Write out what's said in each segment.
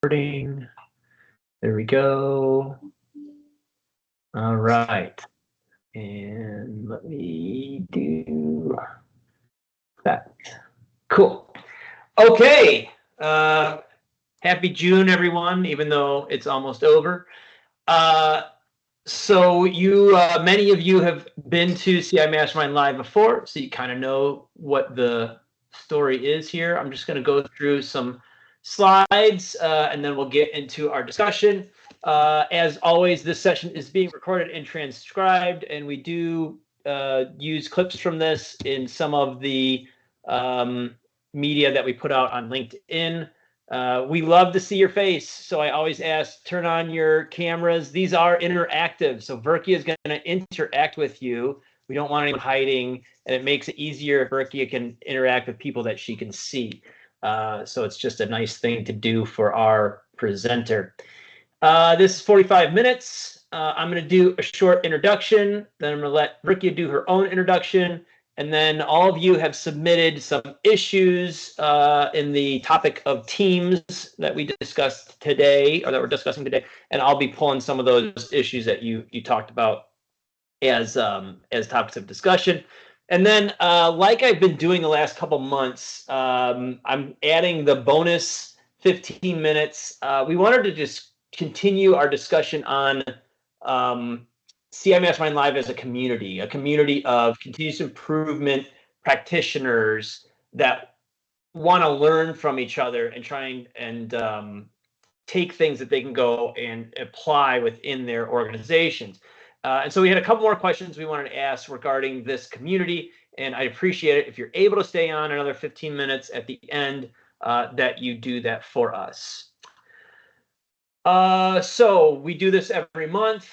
Recording. There we go. All right. And let me do that. Cool. Okay. Happy June, everyone, even though it's almost over. So many of you have been to CI Mastermind Live before, so you kind of know what the story is here. I'm just going to go through some slides, and then we'll get into our discussion. As always, this session is being recorded and transcribed, and we do use clips from this in some of the media that we put out on LinkedIn. We love to see your face, so I always ask, turn on your cameras. These are interactive, so Verkia is going to interact with you. We don't want anyone hiding, and it makes it easier if Verkia can interact with people that she can see. So it's just a nice thing to do for our presenter. This is 45 minutes. I'm going to do a short introduction, then I'm going to let Verkia do her own introduction, and then all of you have submitted some issues in the topic of teams that we discussed today, or that we're discussing today, and I'll be pulling some of those issues that you talked about as topics of discussion. And then, like I've been doing the last couple months, I'm adding the bonus 15 minutes. We wanted to just continue our discussion on CI Mastermind Live as a community of continuous improvement practitioners that want to learn from each other and try and take things that they can go and apply within their organizations. And so we had a couple more questions we wanted to ask regarding this community, and I'd appreciate it if you're able to stay on another 15 minutes at the end, that you do that for us. So we do this every month.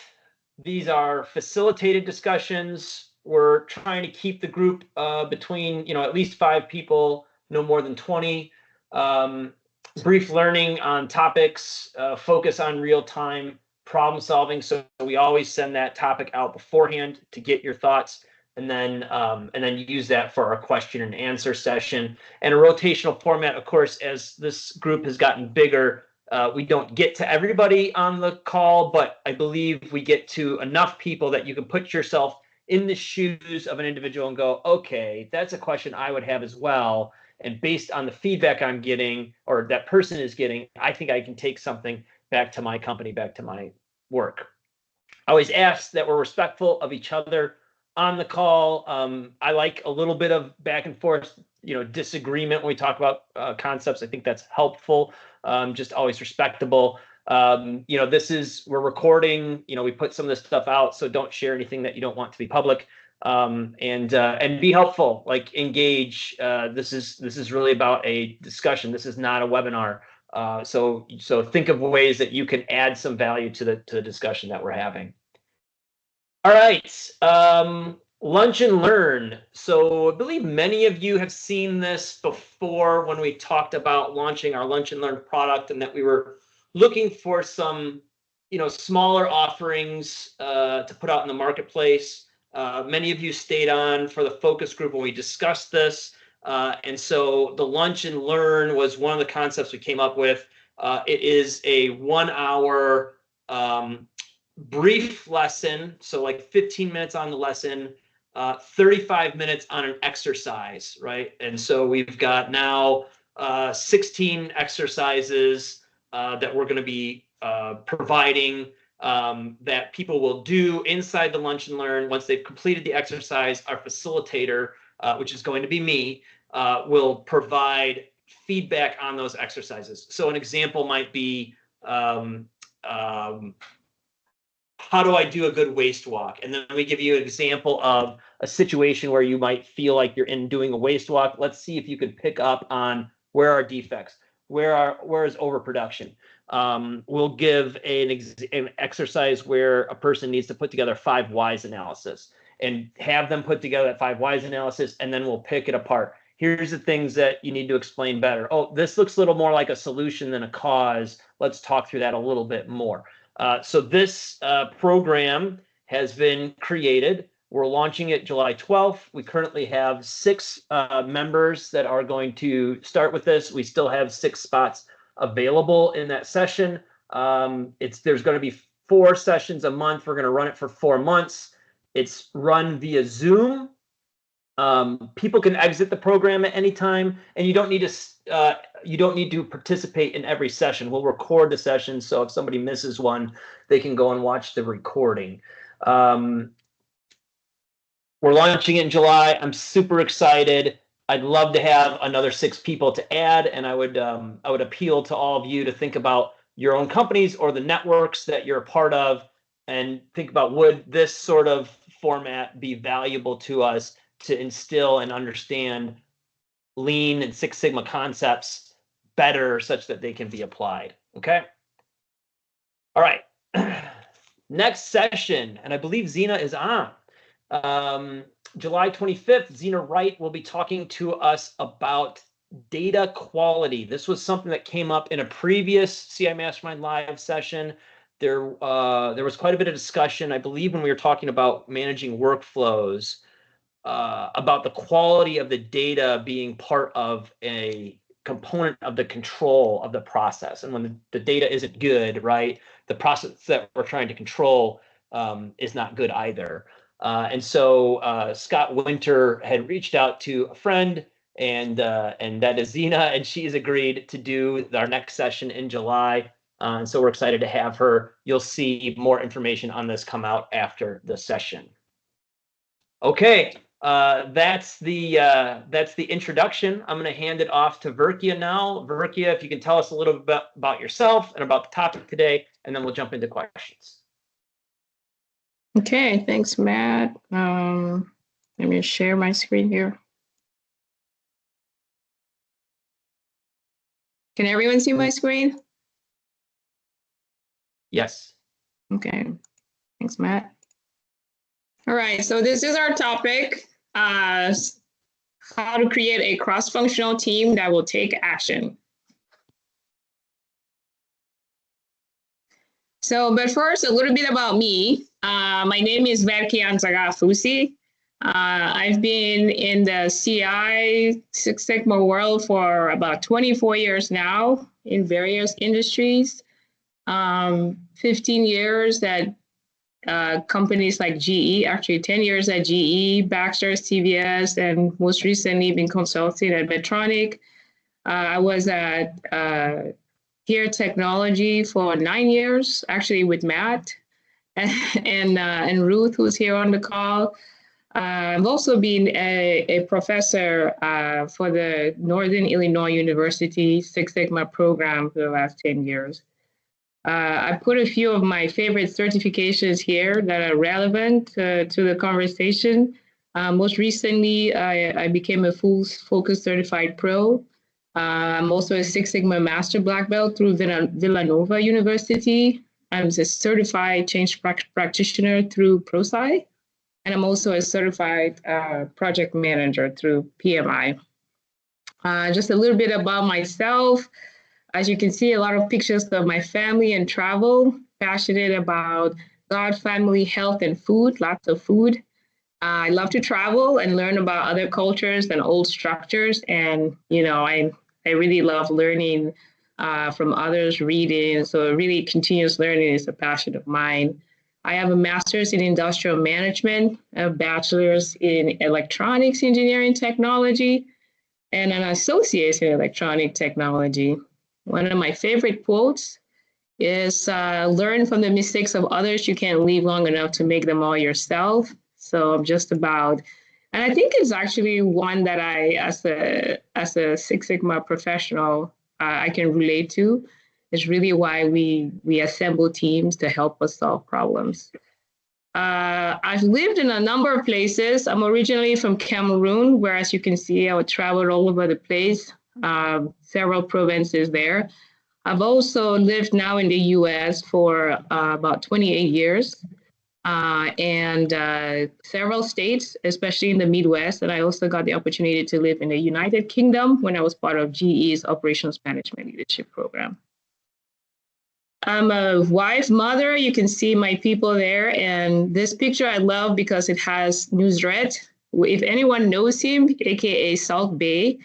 These are facilitated discussions. We're trying to keep the group between, at least 5 people, no more than 20. Brief learning on topics, focus on real-time problem solving. So we always send that topic out beforehand to get your thoughts, and then use that for our question and answer session. And a rotational format, of course, as this group has gotten bigger. We don't get to everybody on the call, but I believe we get to enough people that you can put yourself in the shoes of an individual and go, okay, that's a question I would have as well. And based on the feedback I'm getting, or that person is getting, I think I can take something back to my company, back to my work. I always ask that we're respectful of each other on the call. I like a little bit of back and forth, disagreement when we talk about concepts. I think that's helpful. Just always respectable. We're recording, we put some of this stuff out, so don't share anything that you don't want to be public. And be helpful, like engage. This is really about a discussion. This is not a webinar. So think of ways that you can add some value to the discussion that we're having. All right, lunch and learn. So I believe many of you have seen this before when we talked about launching our lunch and learn product, and that we were looking for some, smaller offerings to put out in the marketplace. Many of you stayed on for the focus group when we discussed this. And so the lunch and learn was one of the concepts we came up with. It is a 1-hour brief lesson, so like 15 minutes on the lesson, 35 minutes on an exercise, right? And so we've got now 16 exercises that we're going to be providing, that people will do inside the lunch and learn. Once they've completed the exercise, our facilitator, which is going to be me, will provide feedback on those exercises. So an example might be, how do I do a good waist walk? And then we give you an example of a situation where you might feel like you're in doing a waist walk. Let's see if you could pick up on where are defects, where is overproduction. We'll give an exercise where a person needs to put together 5 whys analysis, and have them put together that 5 whys analysis, and then we'll pick it apart. Here's the things that you need to explain better. Oh, this looks a little more like a solution than a cause. Let's talk through that a little bit more. So this program has been created. We're launching it July 12th. We currently have 6 members that are going to start with this. We still have 6 spots available in that session. There's going to be 4 sessions a month. We're going to run it for 4 months. It's run via Zoom. People can exit the program at any time, and you don't need to participate in every session. We'll record the session, so if somebody misses one, they can go and watch the recording. We're launching it in July. I'm super excited. I'd love to have another 6 people to add, and I would appeal to all of you to think about your own companies or the networks that you're a part of, and think about, would this sort of format be valuable to us to instill and understand Lean and Six Sigma concepts better, such that they can be applied. Okay. All right. Next session, and I believe Zena is on. July 25th, Zena Wright will be talking to us about data quality. This was something that came up in a previous CI Mastermind live session. There was quite a bit of discussion, I believe, when we were talking about managing workflows, about the quality of the data being part of a component of the control of the process. And when the data isn't good, right, the process that we're trying to control is not good either. And so Scott Winter had reached out to a friend, and that is Zena, and she's agreed to do our next session in July. And so we're excited to have her. You'll see more information on this come out after the session. Okay, that's the introduction. I'm going to hand it off to Verkia now. Verkia, if you can tell us a little bit about yourself and about the topic today, and then we'll jump into questions. Okay, thanks, Matt. Let me share my screen here. Can everyone see my screen? Yes. Okay, thanks, Matt. All right, so this is our topic, how to create a cross-functional team that will take action. So, but first, a little bit about me. My name is Verkia Anzagafusi. I've been in the CI Six Sigma world for about 24 years now in various industries. 15 years at companies like GE, actually 10 years at GE, Baxter, CVS, and most recently been consulting at Medtronic. I was at Here Technology for 9 years, actually with Matt and Ruth, who's here on the call. I've also been a professor for the Northern Illinois University Six Sigma program for the last 10 years. I put a few of my favorite certifications here that are relevant to the conversation. Most recently, I became a full focus certified pro. I'm also a Six Sigma Master Black Belt through Villanova University. I'm a certified change practitioner through ProSci. And I'm also a certified project manager through PMI. Just a little bit about myself. As you can see, a lot of pictures of my family and travel, passionate about God, family, health, and food, lots of food. I love to travel and learn about other cultures and old structures. And, you know, I really love learning from others, reading. So really continuous learning is a passion of mine. I have a master's in industrial management, a bachelor's in electronics engineering technology, and an associate's in electronic technology. One of my favorite quotes is, learn from the mistakes of others. You can't live long enough to make them all yourself. So I'm just about, and I think it's actually one that I, as a Six Sigma professional, I can relate to. It's really why we assemble teams to help us solve problems. I've lived in a number of places. I'm originally from Cameroon, where, as you can see, I would travel all over the place, several provinces there. I've also lived now in the US for about 28 years and several states, especially in the Midwest. And I also got the opportunity to live in the United Kingdom when I was part of GE's Operations Management Leadership Program. I'm a wife, mother. You can see my people there. And this picture I love because it has Nusret. If anyone knows him, AKA Salt Bay,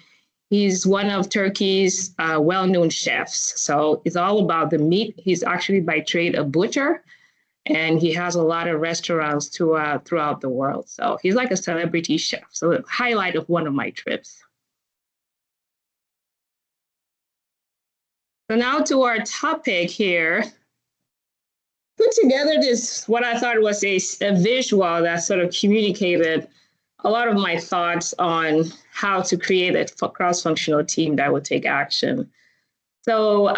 He's one of Turkey's well-known chefs. So it's all about the meat. He's actually by trade a butcher, and he has a lot of restaurants throughout the world. So he's like a celebrity chef. So the highlight of one of my trips. So now to our topic here. Put together this, what I thought was a visual that sort of communicated a lot of my thoughts on how to create a cross-functional team that would take action. So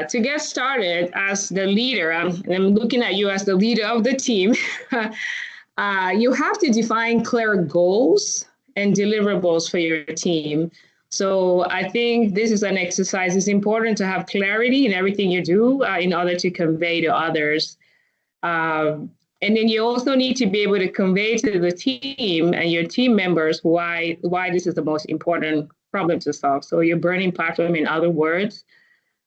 to get started, as the leader, I'm looking at you as the leader of the team, you have to define clear goals and deliverables for your team. So I think this is an exercise. It's important to have clarity in everything you do in order to convey to others. And then you also need to be able to convey to the team and your team members why this is the most important problem to solve. So your burning platform, in other words.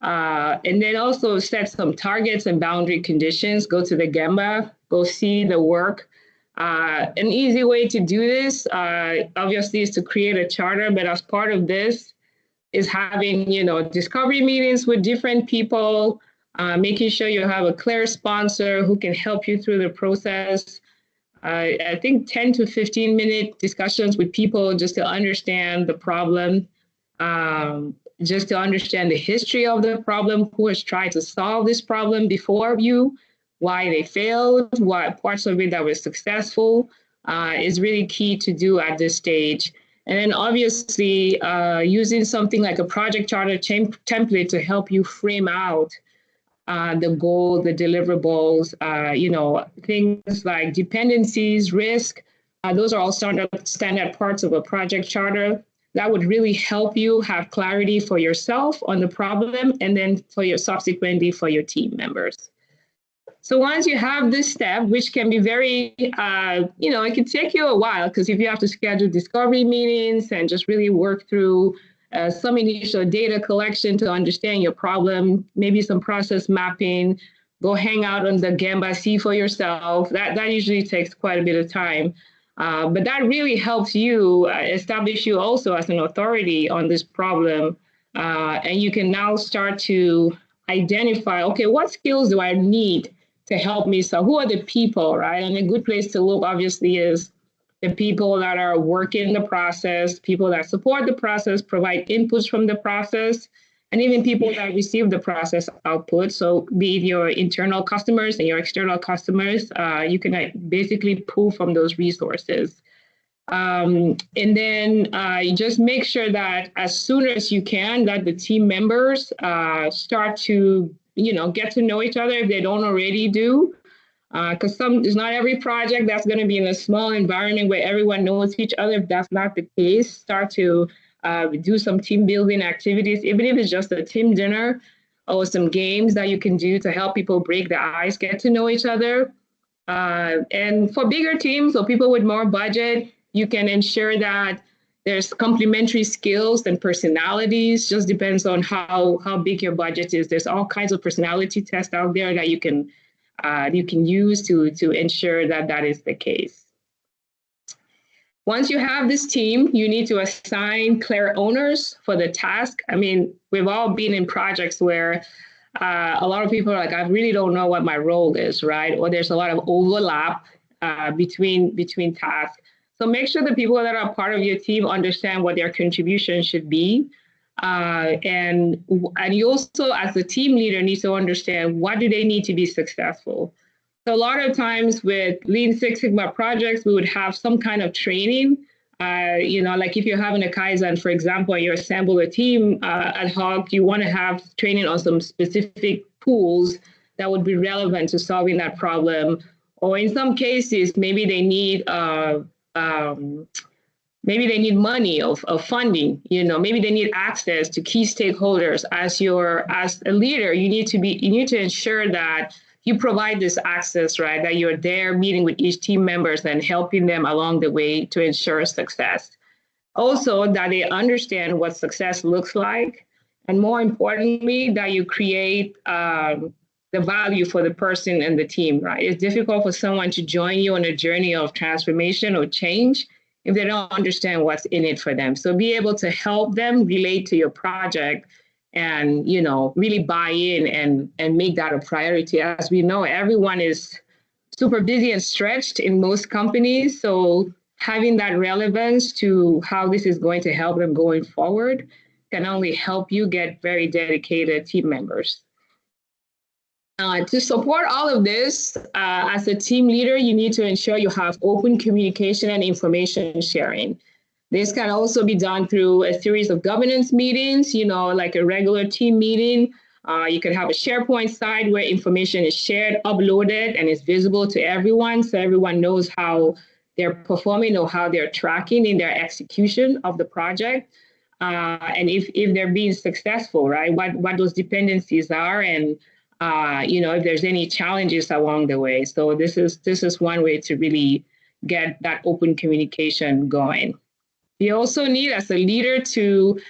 And then also set some targets and boundary conditions. Go to the Gemba, go see the work. An easy way to do this, obviously, is to create a charter. But as part of this is having, discovery meetings with different people, making sure you have a clear sponsor who can help you through the process. I think 10 to 15-minute discussions with people just to understand the problem, just to understand the history of the problem, who has tried to solve this problem before you, why they failed, what parts of it that were successful, is really key to do at this stage. And then obviously using something like a project charter template to help you frame out the goal, the deliverables, things like dependencies, risk. Those are all standard parts of a project charter. That would really help you have clarity for yourself on the problem, and then subsequently for your team members. So once you have this step, which can be very, it can take you a while, because if you have to schedule discovery meetings and just really work through some initial data collection to understand your problem, maybe some process mapping, go hang out on the Gemba, see for yourself. That usually takes quite a bit of time. But that really helps you establish you also as an authority on this problem. And you can now start to identify, okay, what skills do I need to help me? So who are the people, right? And a good place to look, obviously, is the people that are working the process, people that support the process, provide inputs from the process, and even people that receive the process output. So be it your internal customers and your external customers, you can basically pull from those resources. And then you just make sure that as soon as you can, that the team members start to, get to know each other if they don't already do. Because it's not every project that's going to be in a small environment where everyone knows each other. If that's not the case, start to do some team building activities, even if it's just a team dinner or some games that you can do to help people break the ice, get to know each other. And for bigger teams or people with more budget, you can ensure that there's complementary skills and personalities. Just depends on how big your budget is. There's all kinds of personality tests out there that you can use to ensure that is the case. Once you have this team, you need to assign clear owners for the task. I mean, we've all been in projects where a lot of people are like, I really don't know what my role is, right? Or there's a lot of overlap between tasks. So make sure the people that are part of your team understand what their contribution should be. And you also, as the team leader, need to understand what do they need to be successful. So a lot of times with Lean Six Sigma projects, we would have some kind of training. Like if you're having a Kaizen, for example, and you assemble a team ad hoc, you want to have training on some specific tools that would be relevant to solving that problem. Or in some cases, maybe they need money of funding, maybe they need access to key stakeholders. As a leader, you need to ensure that you provide this access, right? That you're there meeting with each team members and helping them along the way to ensure success. Also, that they understand what success looks like. And more importantly, that you create the value for the person and the team, right? It's difficult for someone to join you on a journey of transformation or change if they don't understand what's in it for them. So be able to help them relate to your project and, you know, really buy in and make that a priority. As we know, everyone is super busy and stretched in most companies. So having that relevance to how this is going to help them going forward can only help you get very dedicated team members. To support all of this, as a team leader, you need to ensure you have open communication and information sharing. This can also be done through a series of governance meetings, you know, like a regular team meeting. You can have a SharePoint site where information is shared, uploaded, and is visible to everyone, so everyone knows how they're performing or how they're tracking in their execution of the project. And if they're being successful, right, what those dependencies are, and you know, if there's any challenges along the way. So this is one way to really get that open communication going. You also need, as a leader, to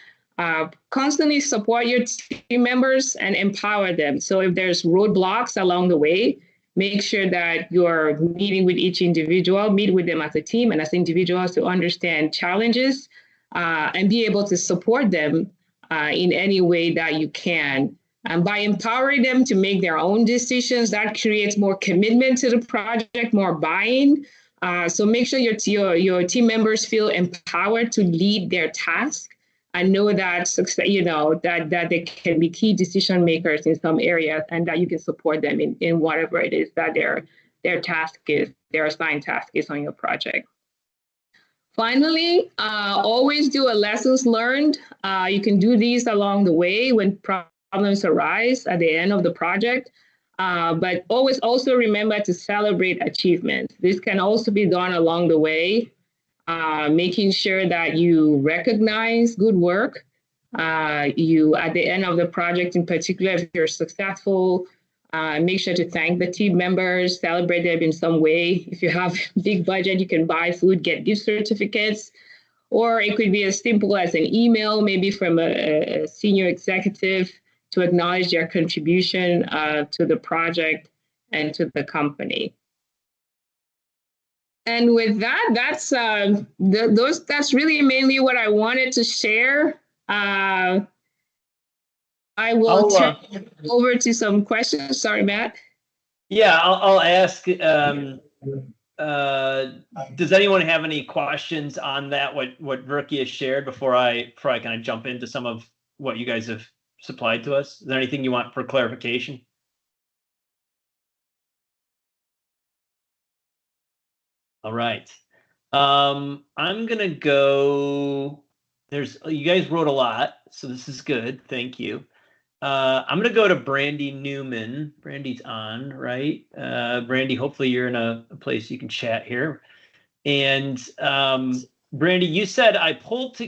constantly support your team members and empower them. So if there's roadblocks along the way, make sure that you're meeting with each individual, meet with them as a team and as individuals to understand challenges and be able to support them in any way that you can. And by empowering them to make their own decisions, that creates more commitment to the project, more buy-in. So make sure your team members feel empowered to lead their task and know that, you know, that they can be key decision makers in some areas, and that you can support them in whatever it is that their task is, their assigned task is on your project. Finally, always do a lessons learned. You can do these along the way when problems arise at the end of the project. But always also remember to celebrate achievements. This can also be done along the way, making sure that you recognize good work. You, at the end of the project in particular, if you're successful, make sure to thank the team members, celebrate them in some way. If you have a big budget, you can buy food, get gift certificates, or it could be as simple as an email, maybe from a senior executive, to acknowledge their contribution to the project and to the company. And with that, that's really mainly what I wanted to share. I will turn over to some questions. Sorry, Matt. Yeah, I'll ask. Does anyone have any questions on that? What Verki has shared before I kind of jump into some of what you guys have supplied to us? Is there anything you want for clarification? All right. I'm gonna go. You guys wrote a lot, so this is good. Thank you. I'm gonna go to Brandy Newman. Brandy's on, right? Brandy, hopefully you're in a place you can chat here. And Brandy, you said I pulled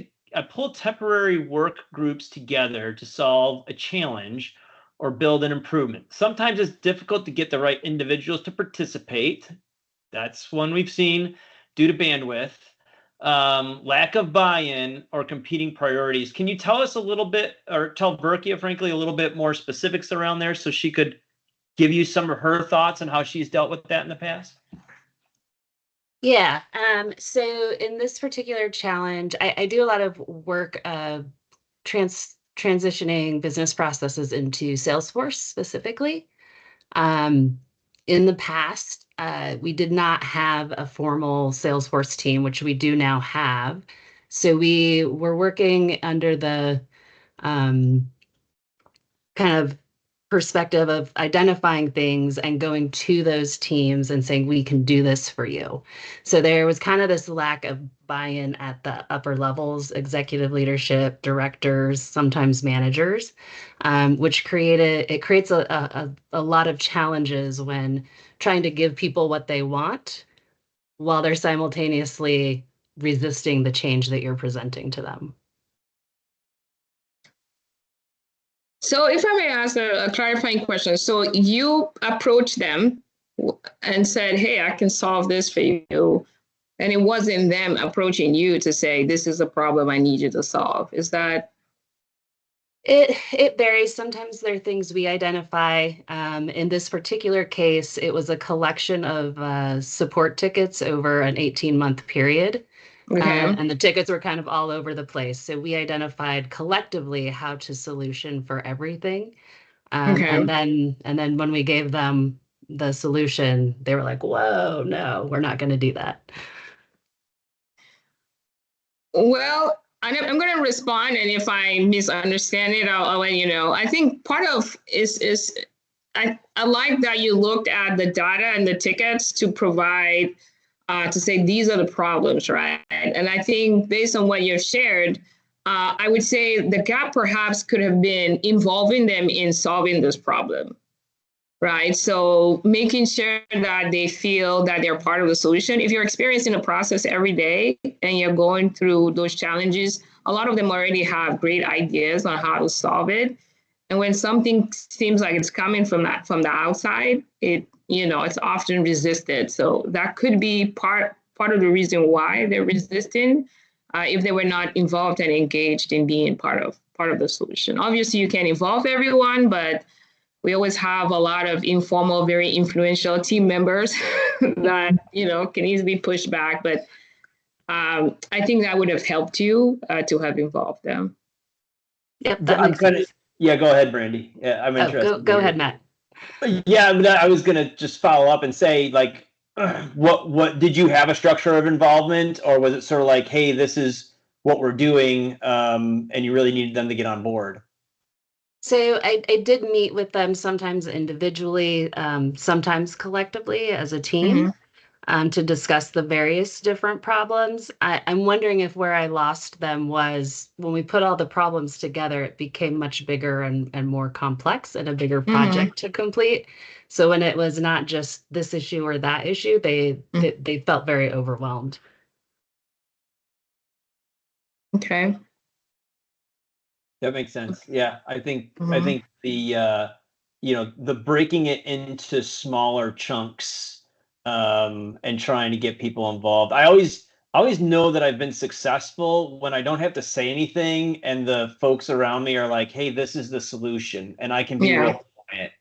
temporary work groups together to solve a challenge or build an improvement. Sometimes it's difficult to get the right individuals to participate. That's one we've seen due to bandwidth, lack of buy-in, or competing priorities. Can you tell us a little bit, or tell Verkia, frankly, a little bit more specifics around there so she could give you some of her thoughts on how she's dealt with that in the past? Yeah. So in this particular challenge, I do a lot of work transitioning business processes into Salesforce specifically. In the past, we did not have a formal Salesforce team, which we do now have. So we were working under the kind of perspective of identifying things and going to those teams and saying, we can do this for you. So there was kind of this lack of buy-in at the upper levels, executive leadership, directors, sometimes managers, which creates a lot of challenges when trying to give people what they want while they're simultaneously resisting the change that you're presenting to them. So if I may ask a clarifying question. So you approached them and said, hey, I can solve this for you. And it wasn't them approaching you to say, this is a problem I need you to solve. Is that? It varies. Sometimes there are things we identify. In this particular case, it was a collection of support tickets over an 18-month period. Okay. And the tickets were kind of all over the place. So we identified collectively how to solution for everything. Okay. And then when we gave them the solution, they were like, "Whoa, no, we're not going to do that." Well, I'm going to respond, and if I misunderstand it, I'll let you know. I think part of is I like that you looked at the data and the tickets to provide to say these are the problems, right? And I think based on what you've shared, I would say the gap perhaps could have been involving them in solving this problem, right? So making sure that they feel that they're part of the solution. If you're experiencing a process every day and you're going through those challenges, a lot of them already have great ideas on how to solve it. And when something seems like it's coming from the outside, it's often resisted. So that could be part of the reason why they're resisting, if they were not involved and engaged in being part of the solution. Obviously, you can involve everyone, but we always have a lot of informal, very influential team members that can easily push back. But I think that would have helped you to have involved them. Yep, that makes sense. Yeah, go ahead, Brandy. Yeah, I'm interested. Go ahead, Matt. Yeah, I was gonna just follow up and say, like, what did you have a structure of involvement, or was it sort of like, hey, this is what we're doing, and you really needed them to get on board? So I did meet with them sometimes individually, sometimes collectively as a team, to discuss the various different problems. I'm wondering if where I lost them was when we put all the problems together, it became much bigger and more complex and a bigger project to complete. So when it was not just this issue or that issue, they felt very overwhelmed. Okay. That makes sense. Yeah, I think the the breaking it into smaller chunks, and trying to get people involved. I always know that I've been successful when I don't have to say anything and the folks around me are like, "Hey, this is the solution," and I can be real quiet.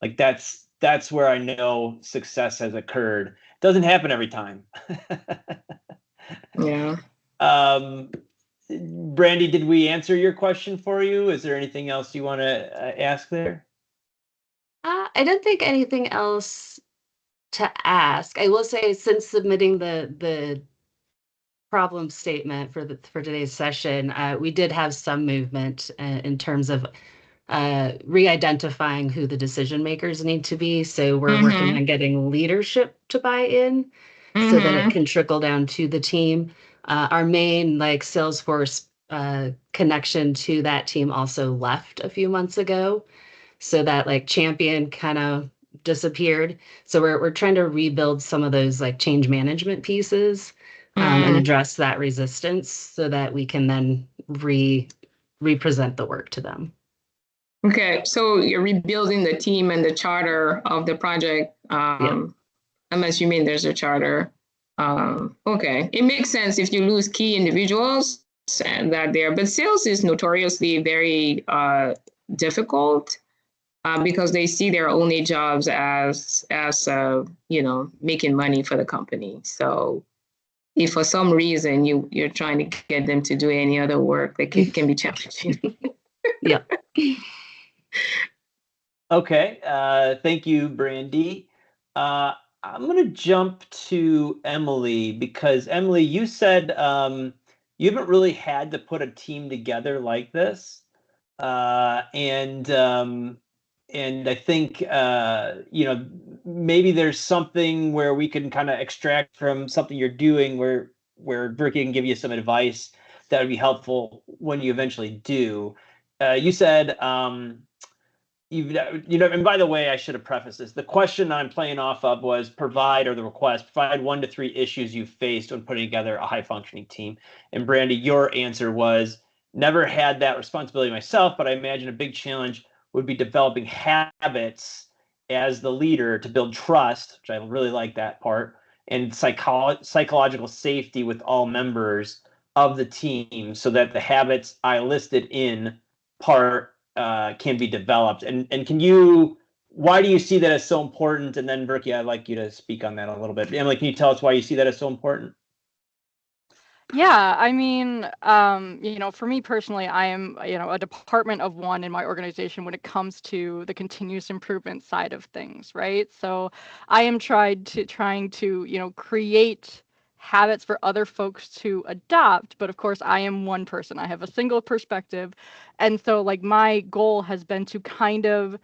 Like that's where I know success has occurred. Doesn't happen every time. Yeah. Brandy, did we answer your question for you? Is there anything else you want to ask there? I don't think anything else to ask. I will say, since submitting the problem statement for today's session, we did have some movement in terms of re-identifying who the decision makers need to be. So we're working on getting leadership to buy in so that it can trickle down to the team. Our main Salesforce connection to that team also left a few months ago. So that champion kind of disappeared. So we're trying to rebuild some of those change management pieces and address that resistance so that we can then represent the work to them. Okay, so you're rebuilding the team and the charter of the project. Yep. I'm assuming there's a charter. Okay, it makes sense if you lose key individuals and that there, but sales is notoriously very difficult because they see their only jobs as making money for the company. So if for some reason you're trying to get them to do any other work, that can be challenging. Yeah. Okay. Thank you, Brandy. I'm going to jump to Emily because Emily, you said you haven't really had to put a team together like this, and I think maybe there's something where we can kind of extract from something you're doing where Berkey can give you some advice that would be helpful when you eventually do. You said. And by the way, I should have prefaced this. The question I'm playing off of was provide 1 to 3 issues you faced when putting together a high functioning team. And Brandy, your answer was never had that responsibility myself, but I imagine a big challenge would be developing habits as the leader to build trust, which I really like that part, and psychological safety with all members of the team so that the habits I listed in part can be developed. And why do you see that as so important? And then Berkey, I'd like you to speak on that a little bit. Emily, can you tell us why you see that as so important? Yeah, I mean, for me personally, I am, a department of one in my organization when it comes to the continuous improvement side of things, right? So I am trying to, create habits for other folks to adopt, but of course I am one person. I have a single perspective. And so like my goal has been to kind of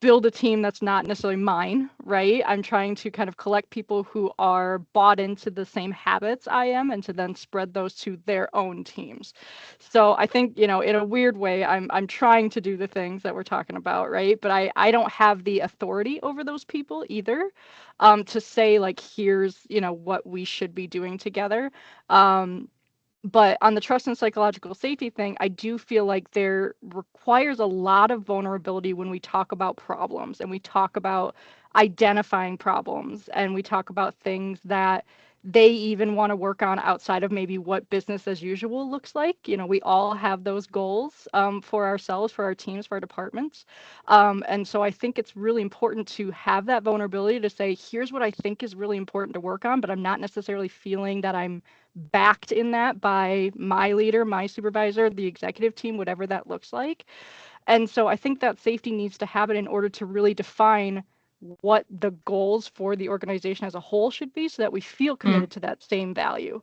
build a team that's not necessarily mine, right? I'm trying to kind of collect people who are bought into the same habits I am and to then spread those to their own teams. So I think, in a weird way, I'm trying to do the things that we're talking about, right? But I don't have the authority over those people either, to say like, here's, what we should be doing together. But on the trust and psychological safety thing, I do feel like there requires a lot of vulnerability when we talk about problems and we talk about identifying problems and we talk about things that they even want to work on outside of maybe what business as usual looks like. We all have those goals, for ourselves, for our teams, for our departments. And so I think it's really important to have that vulnerability to say, here's what I think is really important to work on, but I'm not necessarily feeling that I'm backed in that by my leader, my supervisor, the executive team, whatever that looks like. And so I think that safety needs to happen in order to really define what the goals for the organization as a whole should be so that we feel committed to that same value.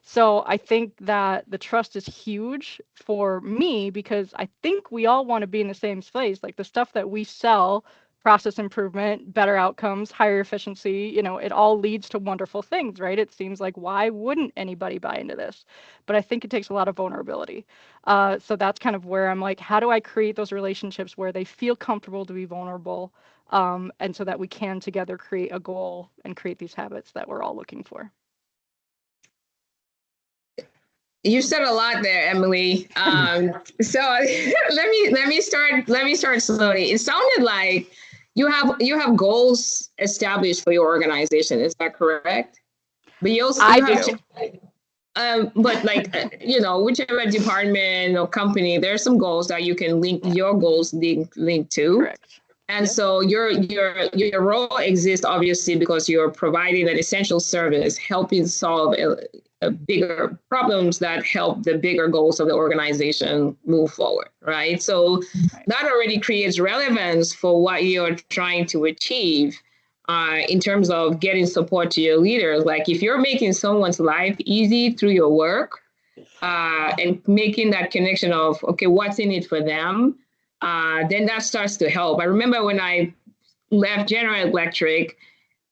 So I think that the trust is huge for me because I think we all want to be in the same place. Like the stuff that we sell, process improvement, better outcomes, higher efficiency, it all leads to wonderful things, right? It seems like why wouldn't anybody buy into this? But I think it takes a lot of vulnerability. So that's kind of where I'm like, how do I create those relationships where they feel comfortable to be vulnerable, and so that we can together create a goal and create these habits that we're all looking for. You said a lot there, Emily. So let me start slowly. It sounded like you have goals established for your organization. Is that correct? But you also I do. but like whichever department or company, there's some goals that you can link your goals link to. Correct. And so your role exists obviously because you're providing an essential service, helping solve bigger problems that help the bigger goals of the organization move forward, right? So that already creates relevance for what you're trying to achieve, in terms of getting support to your leaders. Like if you're making someone's life easy through your work, and making that connection of, okay, what's in it for them, then that starts to help. I remember when I left General Electric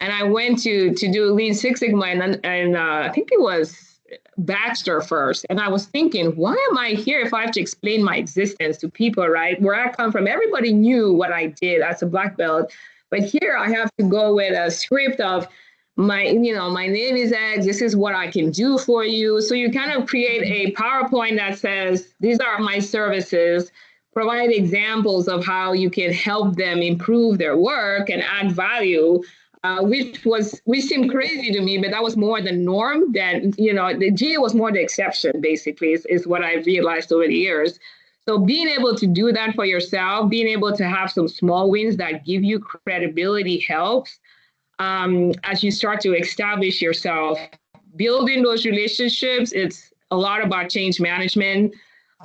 and I went to do Lean Six Sigma, and I think it was Baxter first. And I was thinking, why am I here if I have to explain my existence to people, right? Where I come from, everybody knew what I did as a black belt. But here I have to go with a script of my name is X, this is what I can do for you. So you kind of create a PowerPoint that says, these are my services, provide examples of how you can help them improve their work and add value, which seemed crazy to me, but that was more the norm. That the G was more the exception, basically, is what I realized over the years. So being able to do that for yourself, being able to have some small wins that give you credibility helps, as you start to establish yourself. Building those relationships, it's a lot about change management.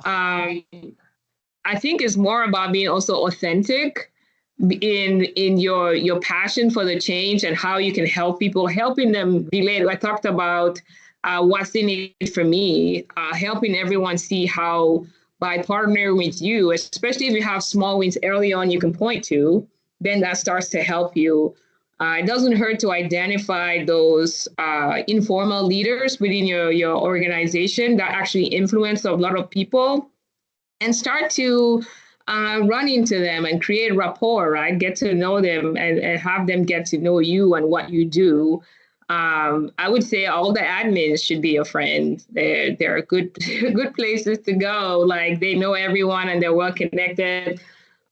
I think it's more about being also authentic in your passion for the change and how you can help people, helping them relate. I talked about what's in it for me, helping everyone see how by partnering with you, especially if you have small wins early on you can point to, then that starts to help you. It doesn't hurt to identify those informal leaders within your organization that actually influence a lot of people, and start to run into them and create rapport, right? Get to know them and have them get to know you and what you do. I would say all the admins should be a friend. They're good places to go. Like they know everyone and they're well connected.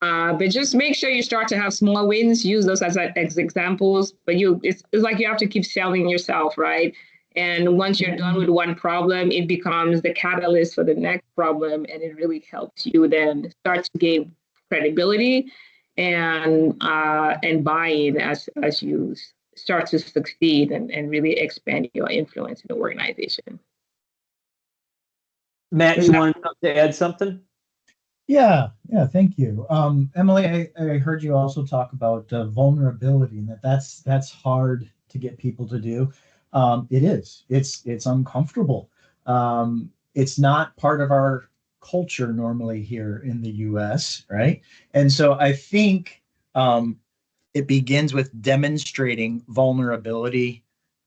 But just make sure you start to have small wins. Use those as examples. But it's like you have to keep selling yourself, right? And once you're done with one problem, it becomes the catalyst for the next problem, and it really helps you then start to gain credibility and buy-in as you start to succeed and really expand your influence in the organization. Matt, you wanted to add something? Yeah, thank you. Emily, I heard you also talk about vulnerability and that's hard to get people to do. It is. It's uncomfortable. It's not part of our culture normally here in the US, right? And so I think it begins with demonstrating vulnerability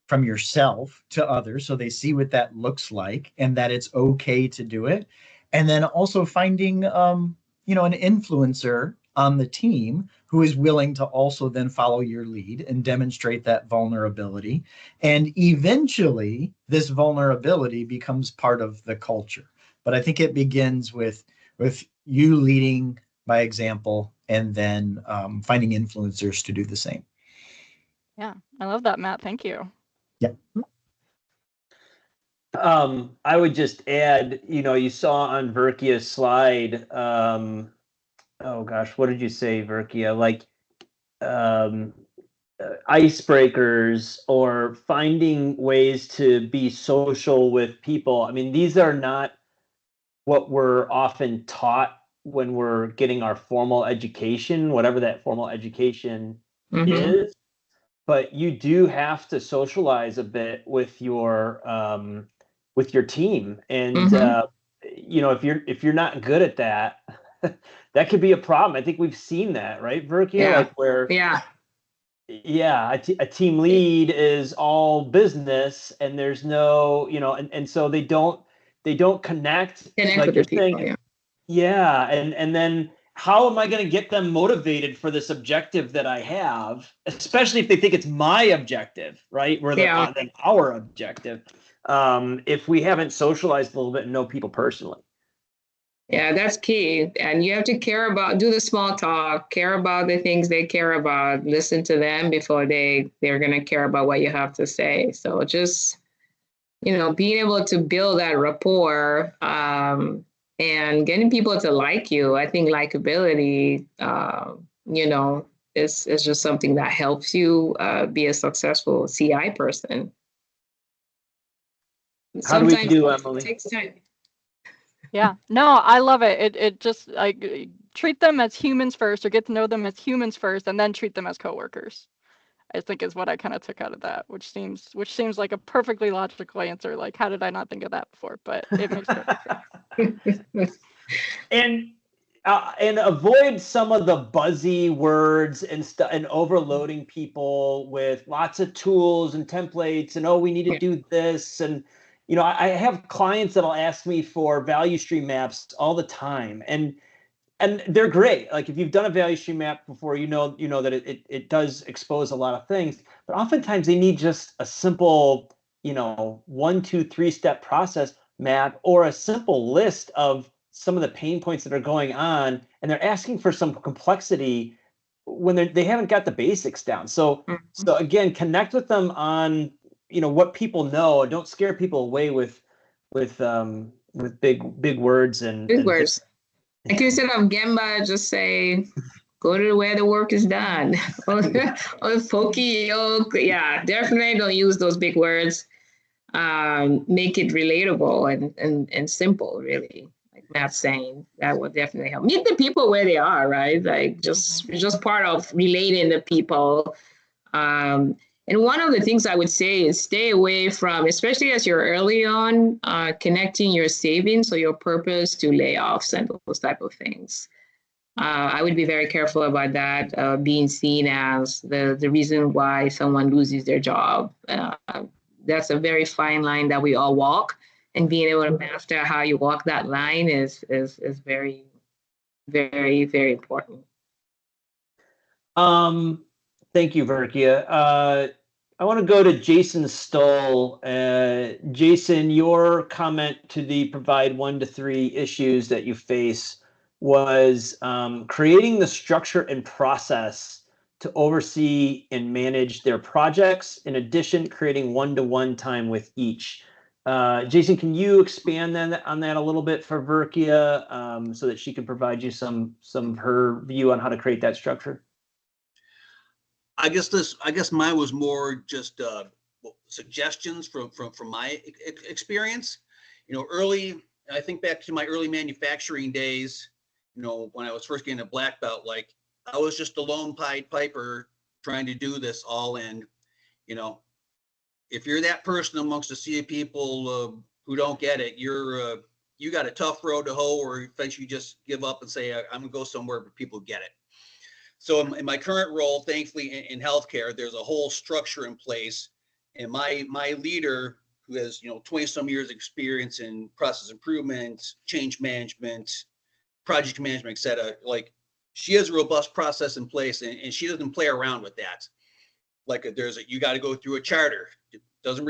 from yourself to others so they see what that looks like and that it's okay to do it. And then also finding an influencer on the team who is willing to also then follow your lead and demonstrate that vulnerability. And eventually this vulnerability becomes part of the culture. But I think it begins with you leading by example and then finding influencers to do the same. Yeah, I love that, Matt. Thank you. Yeah. I would just add, you saw on Verkia's slide, oh gosh, what did you say, Verkia? Like icebreakers or finding ways to be social with people. I mean, these are not what we're often taught when we're getting our formal education, whatever that formal education is. But you do have to socialize a bit with your team, and if you're not good at that, that could be a problem. I think we've seen that, right, Verkia? Like where a team lead is all business, and there's no, and so they don't connect like with you're the people, saying. Yeah, and then how am I going to get them motivated for this objective that I have, especially if they think it's my objective, right? Rather than our objective. If we haven't socialized a little bit and know people personally. Yeah, that's key. And you have to do the small talk, care about the things they care about, listen to them before they're going to care about what you have to say. So just, being able to build that rapport and getting people to like you. I think likability, is just something that helps you be a successful CI person. How do we do, Emily? It takes time. Yeah, no, I love it. It just like treat them as humans first, or get to know them as humans first, and then treat them as coworkers. I think is what I kind of took out of that, which seems like a perfectly logical answer. Like, how did I not think of that before? But it makes perfect sense. And avoid some of the buzzy words and overloading people with lots of tools and templates and we need to do this. And I have clients that'll ask me for value stream maps all the time, and they're great. Like if you've done a value stream map before, you know that it does expose a lot of things, but oftentimes they need just a simple 1, 2, 3 step process map or a simple list of some of the pain points that are going on, and they're asking for some complexity when they haven't got the basics down. So again, connect with them on what people know. Don't scare people away with big words and big words. Like instead of Gemba, just say, go to where the work is done. or Foki, definitely don't use those big words. Make it relatable and simple, really. Like Matt's saying, that would definitely help. Meet the people where they are, right? Like just part of relating to people. And one of the things I would say is stay away from, especially as you're early on, connecting your savings or your purpose to layoffs and those type of things. I would be very careful about that, being seen as the reason why someone loses their job. That's a very fine line that we all walk, and being able to master how you walk that line is very, very, very important. Thank you, Verkia. I want to go to Jason Stoll. Jason, your comment to the provide 1 to 3 issues that you face was creating the structure and process to oversee and manage their projects. In addition, creating one-to-one time with each. Jason, can you expand on that a little bit for Verkia so that she can provide you some of her view on how to create that structure? I guess mine was more just suggestions from my experience. Early I think back to my early manufacturing days, you know, when I was first getting a black belt, like I was just a lone Pied Piper trying to do this all. And, you know, if you're that person amongst a sea of people who don't get it, you got a tough road to hoe, or eventually you just give up and say, I'm gonna go somewhere where people get it. So in my current role, thankfully in healthcare, there's a whole structure in place. And my leader, who has, you know, 20 some years experience in process improvement, change management, project management, et cetera, like she has a robust process in place, and she doesn't play around with that. Like you got to go through a charter. It doesn't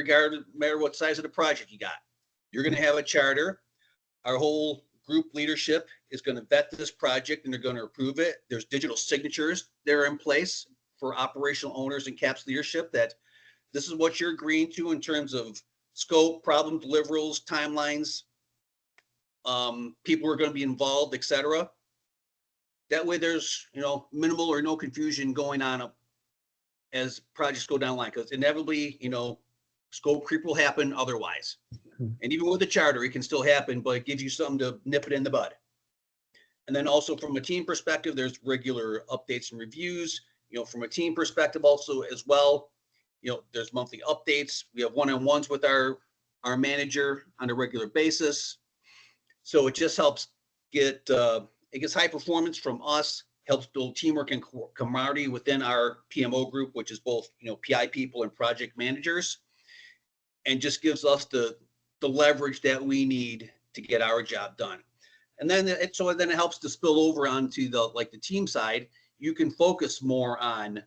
matter what size of the project you got. You're going to have a charter. Our whole group leadership is going to vet this project and they're going to approve it. There's digital signatures that are in place for operational owners and CAPS leadership that this is what you're agreeing to in terms of scope, problem deliverables, timelines, people who are going to be involved, et cetera. That way there's, you know, minimal or no confusion going on as projects go down the line, because inevitably, you know, scope creep will happen otherwise. And even with the charter, it can still happen, but it gives you something to nip it in the bud. And then also from a team perspective, there's regular updates and reviews, you know, from a team perspective also as well. You know, there's monthly updates. We have one-on-ones with our manager on a regular basis. So it just helps get, it gets high performance from us, helps build teamwork and camaraderie within our PMO group, which is both, you know, PI people and project managers, and just gives us the leverage that we need to get our job done. And then it helps to spill over onto the team side. You can focus more on,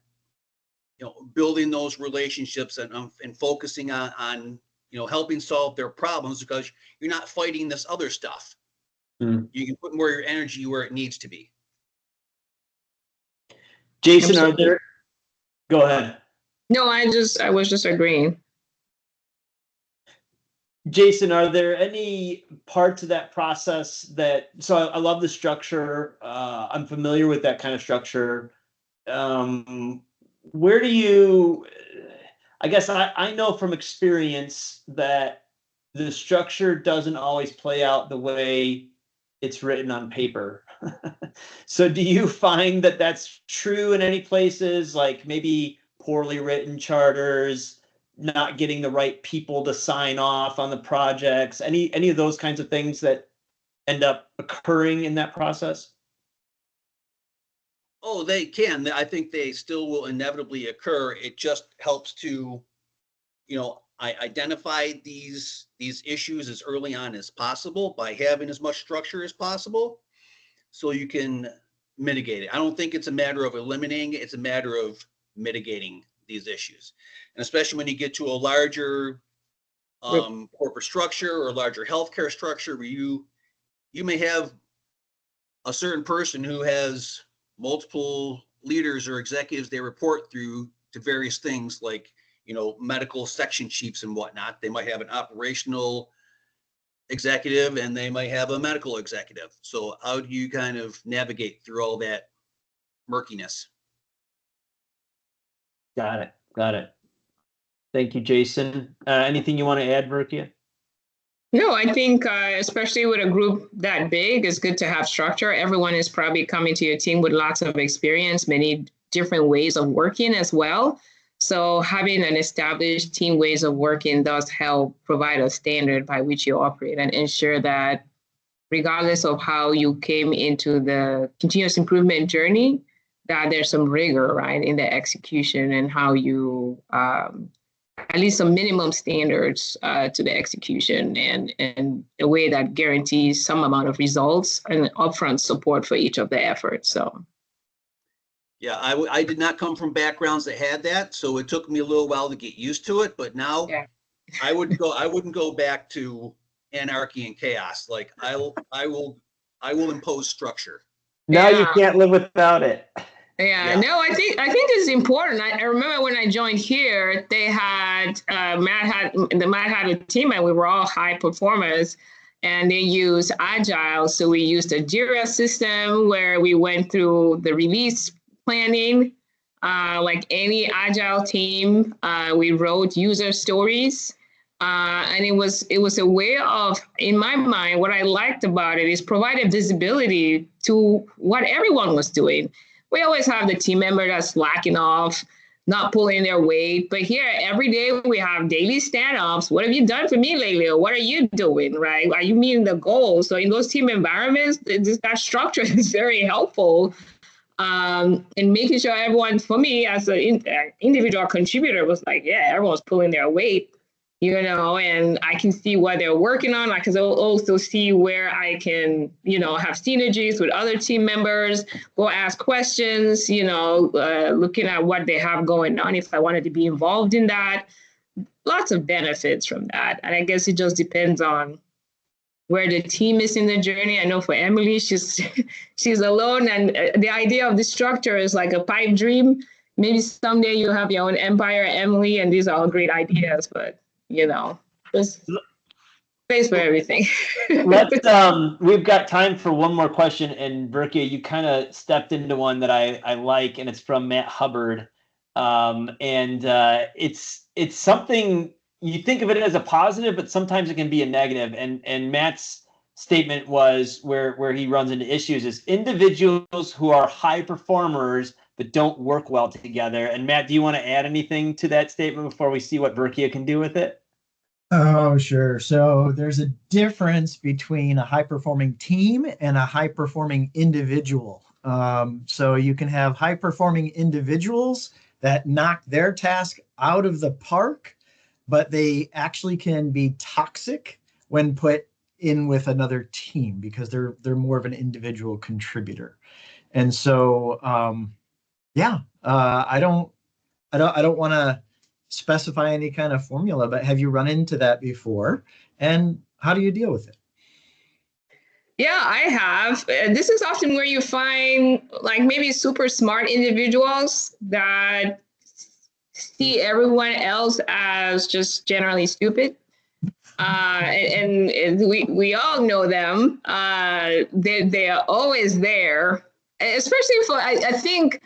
you know, building those relationships and focusing on, you know, helping solve their problems, because you're not fighting this other stuff. You can put more of your energy where it needs to be. Jason, go ahead. No, I was just agreeing. Jason, are there any parts of that process so I love the structure. I'm familiar with that kind of structure. Where do you, I guess I know from experience that the structure doesn't always play out the way it's written on paper. So do you find that that's true in any places, like maybe poorly written charters, not getting the right people to sign off on the projects, any of those kinds of things that end up occurring in that process? Oh, they can. I think they still will inevitably occur. It just helps to, you know, I identify these issues as early on as possible by having as much structure as possible, so you can mitigate it. I don't think it's a matter of eliminating it. It's a matter of mitigating these issues. And especially when you get to a larger corporate structure or a larger healthcare structure, where you may have a certain person who has multiple leaders or executives they report through to various things, like, you know, medical section chiefs and whatnot. They might have an operational executive and they might have a medical executive. So how do you kind of navigate through all that murkiness? Got it. Thank you, Jason. Anything you want to add, Verkia? No, I think especially with a group that big, it's good to have structure. Everyone is probably coming to your team with lots of experience, many different ways of working as well. So having an established team ways of working does help provide a standard by which you operate and ensure that regardless of how you came into the continuous improvement journey, that there's some rigor, right, in the execution and how you at least some minimum standards to the execution and a way that guarantees some amount of results and upfront support for each of the efforts. So. Yeah, I did not come from backgrounds that had that, so it took me a little while to get used to it. But now, yeah. I wouldn't go back to anarchy and chaos. Like I will impose structure. Now you can't live without it. Yeah, no, I think it's important. I remember when I joined here, they had Matt had a team, and we were all high performers, and they used Agile. So we used a Jira system where we went through the release planning, like any Agile team. We wrote user stories. And it was a way of, in my mind, what I liked about it is provided visibility to what everyone was doing. We always have the team member that's slacking off, not pulling their weight. But here, every day we have daily stand-ups. What have you done for me lately? Or what are you doing, right? Are you meeting the goals? So in those team environments, that structure is very helpful. And making sure everyone, for me as an individual contributor, was like, yeah, everyone's pulling their weight, and I can see what they're working on. I can also see where I can, have synergies with other team members, go ask questions, looking at what they have going on if I wanted to be involved in that. Lots of benefits from that. And I guess it just depends on where the team is in the journey. I know for Emily, she's alone, and the idea of the structure is like a pipe dream. Maybe someday you'll have your own empire, Emily, and these are all great ideas, but there's space for everything. We've got time for one more question, and Berkey, you kind of stepped into one that I like, and it's from Matt Hubbard. It's something you think of it as a positive, but sometimes it can be a negative. And Matt's statement was where he runs into issues is individuals who are high performers but don't work well together. And Matt, do you want to add anything to that statement before we see what Berkey can do with it? Oh, sure. So there's a difference between a high-performing team and a high-performing individual. So you can have high-performing individuals that knock their task out of the park, but they actually can be toxic when put in with another team because they're more of an individual contributor. And so, I don't want to specify any kind of formula, but have you run into that before? And how do you deal with it? Yeah, I have. This is often where you find like maybe super smart individuals that see everyone else as just generally stupid. And we all know them. They are always there, especially for, I think,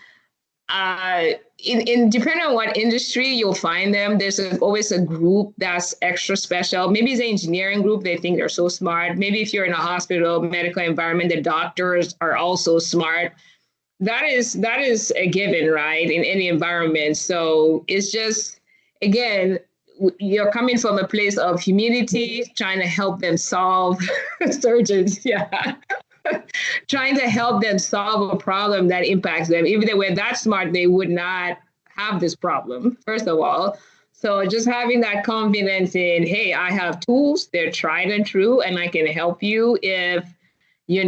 in depending on what industry you'll find them, there's always a group that's extra special. Maybe it's an engineering group. They think they're so smart. Maybe if you're in a hospital, medical environment, the doctors are also smart. That is a given, right, in any environment. So it's just, again, you're coming from a place of humility, trying to help them solve surgeons, trying to help them solve a problem that impacts them. If they were that smart, they would not have this problem, first of all. So just having that confidence in, hey, I have tools, they're tried and true, and I can help you if you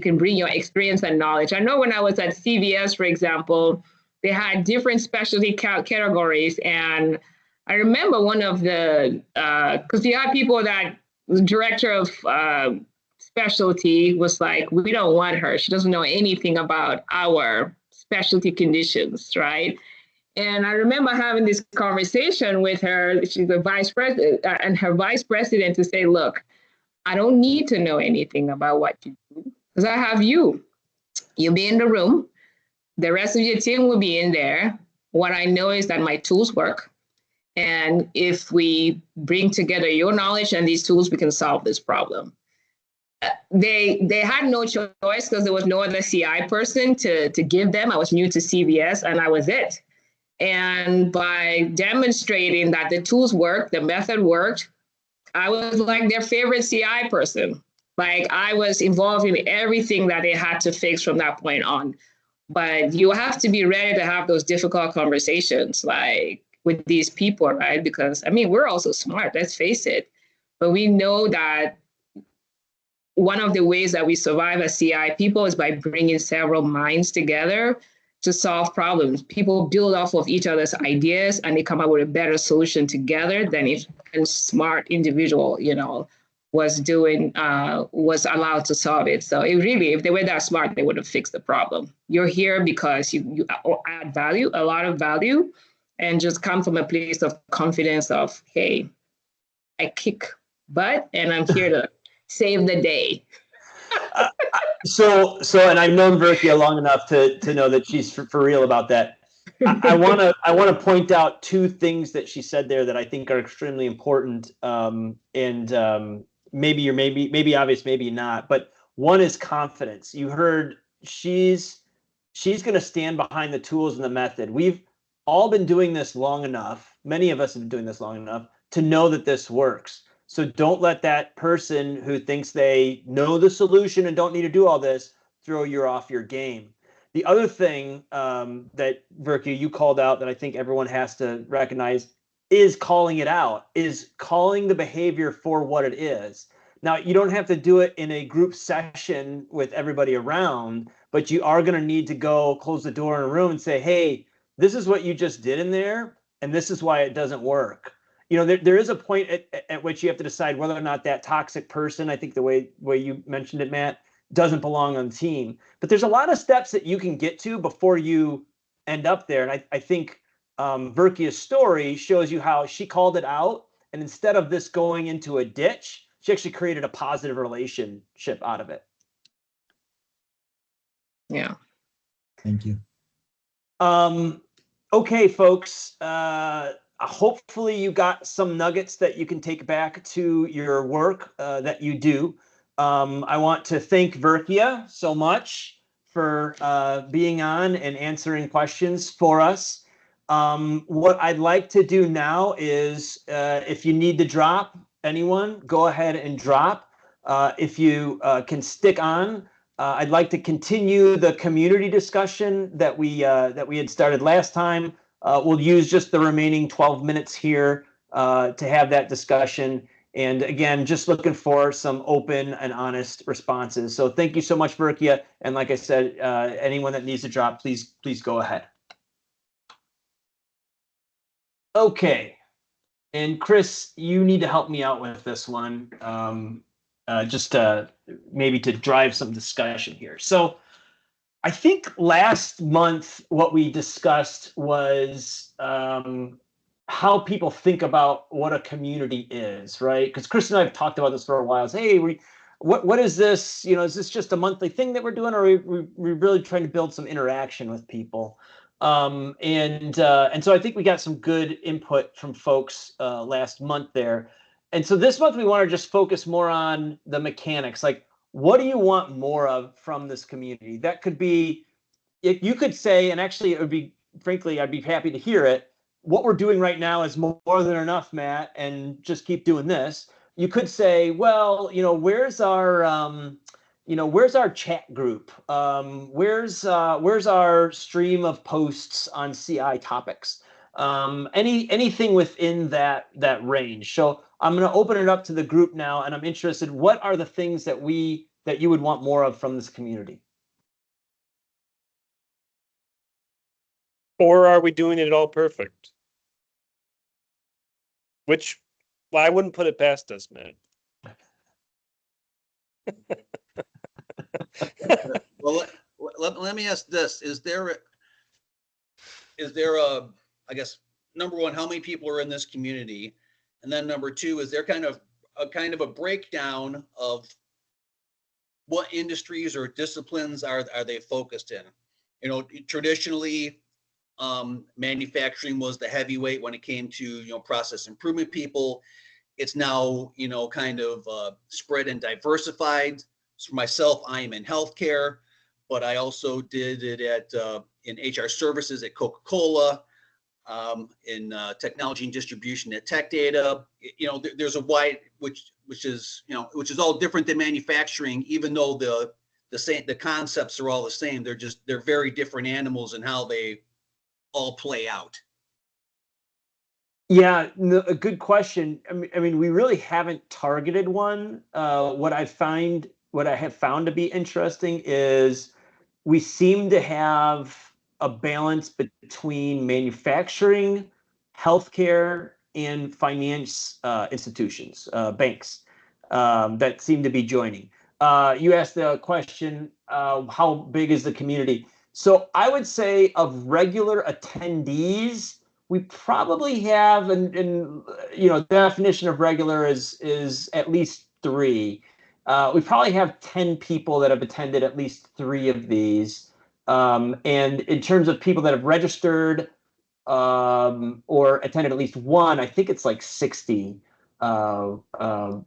can bring your experience and knowledge. I know when I was at CVS, for example, they had different specialty categories. And I remember one of the, because you have people that the director of specialty was like, we don't want her. She doesn't know anything about our specialty conditions, right? And I remember having this conversation with her. She's the vice president, and her vice president to say, look, I don't need to know anything about what you do because I have you. You'll be in the room. The rest of your team will be in there. What I know is that my tools work. And if we bring together your knowledge and these tools, we can solve this problem. They had no choice because there was no other CI person to give them. I was new to CVS and I was it. And by demonstrating that the tools work, the method worked, I was like their favorite CI person. Like I was involved in everything that they had to fix from that point on. But you have to be ready to have those difficult conversations like with these people, right? Because I mean, we're also smart, let's face it. But we know that one of the ways that we survive as CI people is by bringing several minds together to solve problems. People build off of each other's ideas and they come up with a better solution together than if a smart individual, was allowed to solve it. So it really, if they were that smart, they would have fixed the problem. You're here because you add value, a lot of value, and just come from a place of confidence of, hey, I kick butt and I'm here to save the day. So, and I've known Berkey long enough to know that she's for real about that. I want to point out two things that she said there that I think are extremely important, and maybe obvious, maybe not. But one is confidence. You heard she's going to stand behind the tools and the method. We've all been doing this long enough. Many of us have been doing this long enough to know that this works. So don't let that person who thinks they know the solution and don't need to do all this throw you off your game. The other thing that Verki, you called out that I think everyone has to recognize is calling it out, is calling the behavior for what it is. Now, you don't have to do it in a group session with everybody around, but you are going to need to go close the door in a room and say, hey, this is what you just did in there, and this is why it doesn't work. You know, there is a point at which you have to decide whether or not that toxic person, I think the way you mentioned it, Matt, doesn't belong on the team. But there's a lot of steps that you can get to before you end up there. And I think Verkia's story shows you how she called it out. And instead of this going into a ditch, she actually created a positive relationship out of it. Yeah. Thank you. Okay, folks. Hopefully you got some nuggets that you can take back to your work that you do. I want to thank Verkia so much for being on and answering questions for us. What I'd like to do now is if you need to drop anyone, go ahead and drop. If you can stick on, I'd like to continue the community discussion that we had started last time. We'll use just the remaining 12 minutes here to have that discussion. And again, just looking for some open and honest responses. So thank you so much, Verkia. And like I said, anyone that needs to drop, please go ahead. Okay. And Chris, you need to help me out with this one, just maybe to drive some discussion here. So I think last month what we discussed was how people think about what a community is, right? Because Chris and I have talked about this for a while. It's, hey, what is this? You know, is this just a monthly thing that we're doing, or are we really trying to build some interaction with people? And so I think we got some good input from folks last month there. And so this month we want to just focus more on the mechanics, like what do you want more of from this community? That could be, if you could say, and actually it would be, frankly, I'd be happy to hear it. What we're doing right now is more than enough, Matt, and just keep doing this. You could say, well, you know, where's our chat group? Where's our stream of posts on CI topics? Anything within that range. So I'm going to open it up to the group now, and I'm interested. What are the things that you would want more of from this community? Or are we doing it all perfect? Which, well, I wouldn't put it past us, man. Well, let me ask this: Is there a, I guess, number one, how many people are in this community, and then number two, is there kind of a breakdown of what industries or disciplines are they focused in? You know, traditionally, manufacturing was the heavyweight when it came to, you know, process improvement people. It's now, you know, kind of spread and diversified. So for myself, I am in healthcare, but I also did it in HR services at Coca-Cola, in technology and distribution at Tech Data. You know, there's a wide, which is all different than manufacturing, even though the concepts are all the same. They're very different animals in how they all play out. Yeah, a good question. I mean, we really haven't targeted one. What I have found to be interesting is we seem to have a balance between manufacturing, healthcare, and finance institutions, banks that seem to be joining. You asked the question, how big is the community? So I would say of regular attendees, we probably have, and you know, the definition of regular is at least 3. We probably have 10 people that have attended at least 3 of these. And in terms of people that have registered or attended at least one, I think it's like 60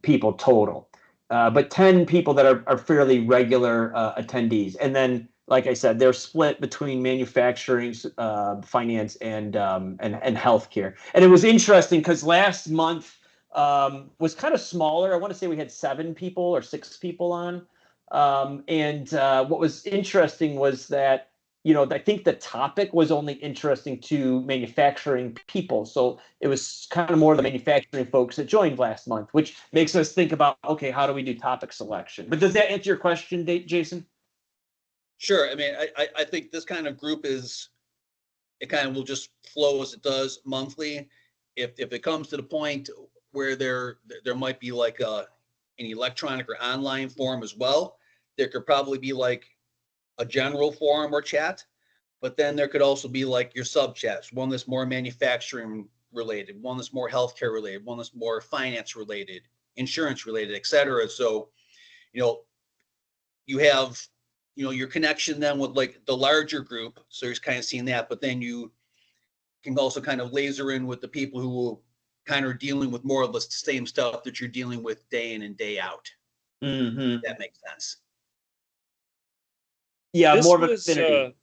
people total. But 10 people that are fairly regular attendees. And then, like I said, they're split between manufacturing, finance, and healthcare. And it was interesting because last month was kind of smaller. I want to say we had 7 people or 6 people on. And what was interesting was that, I think the topic was only interesting to manufacturing people. So it was kind of more the manufacturing folks that joined last month, which makes us think about, okay, how do we do topic selection? But does that answer your question, Jason? Sure. I mean, I think this kind of group it kind of will just flow as it does monthly. If it comes to the point where there might be like an electronic or online form as well, there could probably be like a general forum or chat, but then there could also be like your sub chats, one that's more manufacturing related, one that's more healthcare related, one that's more finance related, insurance related, etc. So, you have, your connection then with like the larger group. So you're kind of seeing that, but then you can also kind of laser in with the people who kind of are dealing with more of the same stuff that you're dealing with day in and day out. Mm-hmm. If that makes sense. Yeah, This more of an was, affinity.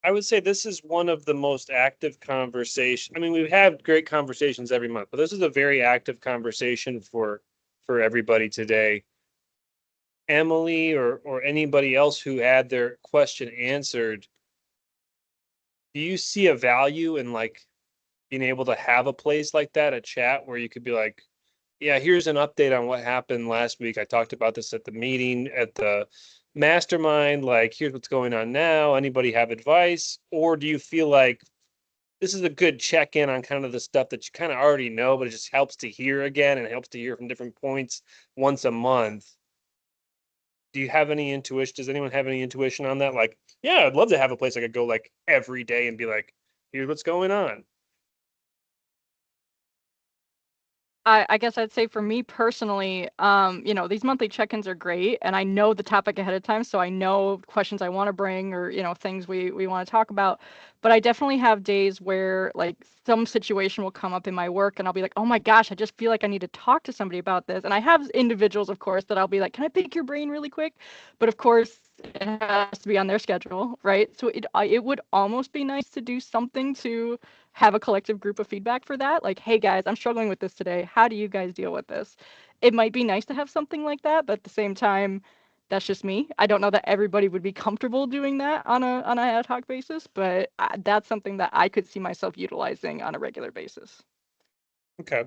I would say this is one of the most active conversations. I mean, we've had great conversations every month, but this is a very active conversation for everybody today. Emily or anybody else who had their question answered, do you see a value in like being able to have a place like that, a chat where you could be like, yeah, here's an update on what happened last week. I talked about this at the meeting, at the mastermind. Like, here's what's going on now. Anybody have advice? Or do you feel like this is a good check-in on kind of the stuff that you kind of already know, but it just helps to hear again and helps to hear from different points once a month? Do you have any intuition? Does anyone have any intuition on that? Like, yeah, I'd love to have a place I could go like every day and be like, here's what's going on. I guess I'd say for me personally, these monthly check-ins are great, and I know the topic ahead of time, so I know questions I want to bring or, things we want to talk about. But I definitely have days where like some situation will come up in my work and I'll be like, oh my gosh, I just feel like I need to talk to somebody about this. And I have individuals, of course, that I'll be like, can I pick your brain really quick? But of course, it has to be on their schedule, right? So it would almost be nice to do something to have a collective group of feedback for that. Like, hey guys, I'm struggling with this today. How do you guys deal with this? It might be nice to have something like that, but at the same time, that's just me. I don't know that everybody would be comfortable doing that on a ad hoc basis, but that's something that I could see myself utilizing on a regular basis. Okay.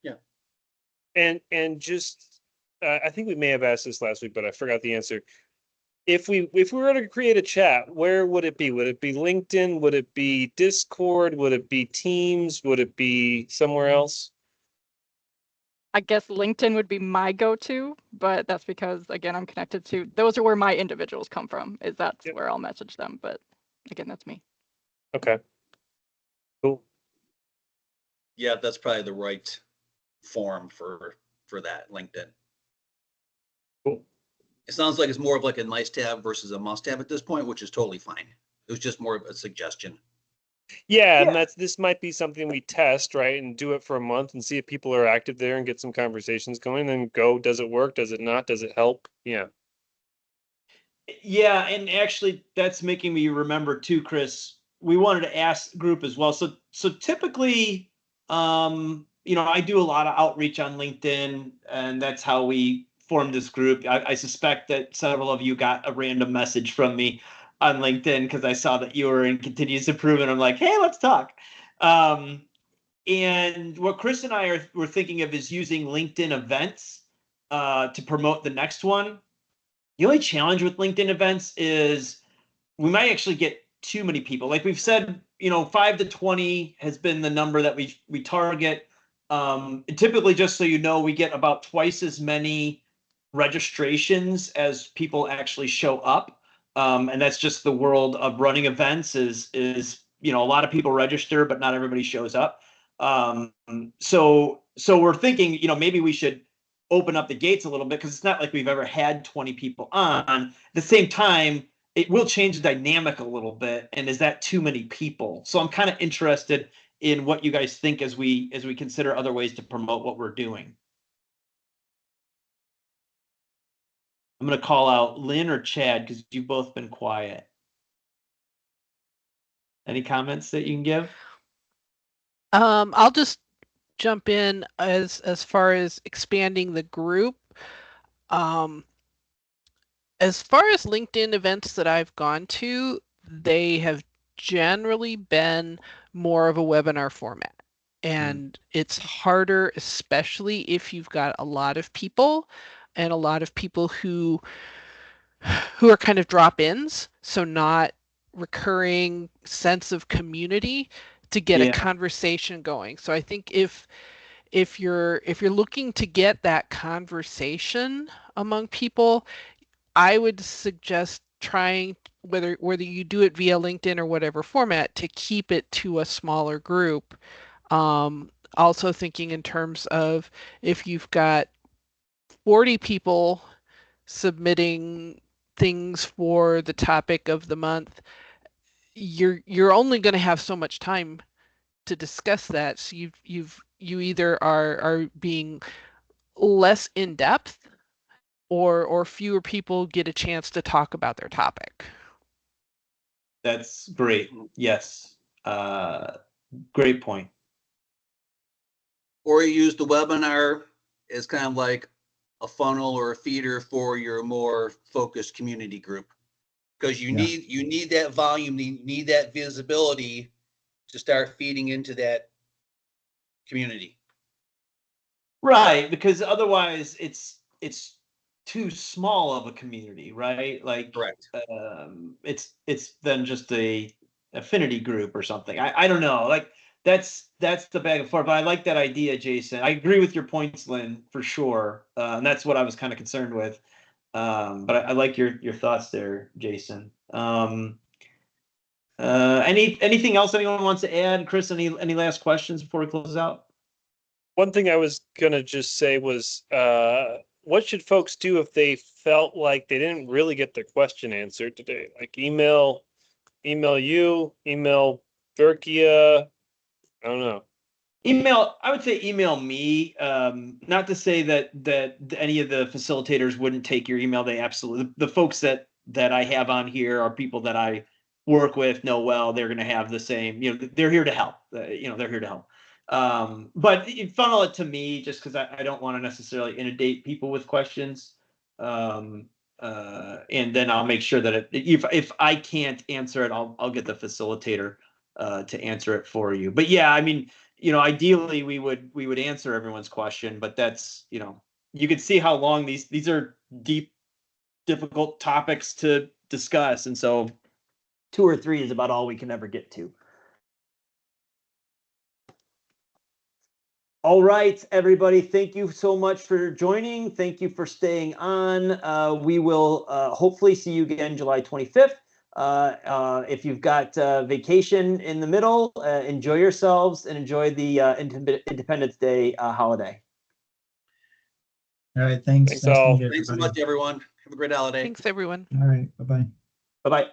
Yeah. And just, I think we may have asked this last week, but I forgot the answer. If we were to create a chat, where would it be? Would it be LinkedIn? Would it be Discord? Would it be Teams? Would it be somewhere else? I guess LinkedIn would be my go-to, but that's because, again, I'm connected to, those are where my individuals come from, is that's Yep. where I'll message them. But again, that's me. Okay. Cool. Yeah, that's probably the right form for that, LinkedIn. Cool. It sounds like it's more of like a nice to have versus a must have at this point, which is totally fine. It was just more of a suggestion. Yeah, and Yeah. this might be something we test, right? And do it for a month and see if people are active there and get some conversations going, then go, does it work? Does it not? Does it help? Yeah. Yeah, and actually that's making me remember too, Chris. We wanted to ask group as well. So typically, I do a lot of outreach on LinkedIn, and that's how we formed this group. I suspect that several of you got a random message from me on LinkedIn because I saw that you were in continuous improvement. I'm like, hey, let's talk. And what Chris and I were thinking of is using LinkedIn events to promote the next one. The only challenge with LinkedIn events is we might actually get too many people. Like we've said, 5 to 20 has been the number that we target. Typically, just so you know, we get about twice as many registrations as people actually show up. And that's just the world of running events is a lot of people register, but not everybody shows up. So we're thinking, maybe we should open up the gates a little bit because it's not like we've ever had 20 people on. At the same time, it will change the dynamic a little bit. And is that too many people? So I'm kind of interested in what you guys think as we consider other ways to promote what we're doing. I'm going to call out Lynn or Chad because you've both been quiet. Any comments that you can give? I'll just jump in as far as expanding the group. As far as LinkedIn events that I've gone to, they have generally been more of a webinar format. And it's harder, especially if you've got a lot of people and a lot of people who are kind of drop-ins, so not recurring sense of community to get a conversation going. So I think if you're looking to get that conversation among people, I would suggest trying, whether you do it via LinkedIn or whatever format, to keep it to a smaller group. Also thinking in terms of if you've got 40 people submitting things for the topic of the month, you're only going to have so much time to discuss that. So you either are being less in depth, or fewer people get a chance to talk about their topic. That's great. Yes. Great point. Or you use the webinar as kind of like a funnel or a feeder for your more focused community group, because you need that volume, you need that visibility to start feeding into that community. Right, because otherwise it's too small of a community, right? Like, Correct. It's then just a affinity group or something. I don't know. Like that's the back and forth. But I like that idea, Jason. I agree with your points, Lynn, for sure. And that's what I was kind of concerned with. But I like your thoughts there, Jason. Anything else anyone wants to add? Chris, any last questions before we close out? One thing I was gonna just say was, what should folks do if they felt like they didn't really get their question answered today? Like email you, email Verkia, I don't know. I would say email me. Not to say that any of the facilitators wouldn't take your email. They absolutely, the folks that I have on here are people that I work with, know well. They're going to have the same, they're here to help. They're here to help. But you funnel it to me just because I don't want to necessarily inundate people with questions. And then I'll make sure that if I can't answer it, I'll get the facilitator to answer it for you. But yeah, I mean, ideally we would answer everyone's question, but that's, you can see how long these are deep, difficult topics to discuss. And so 2 or 3 is about all we can ever get to. All right, everybody. Thank you so much for joining. Thank you for staying on. We will hopefully see you again July 25th. If you've got vacation in the middle, enjoy yourselves and enjoy the Independence Day holiday. All right. Thanks. Thanks all. Thanks so much, everyone. Have a great holiday. Thanks, everyone. All right. Bye-bye. Bye-bye.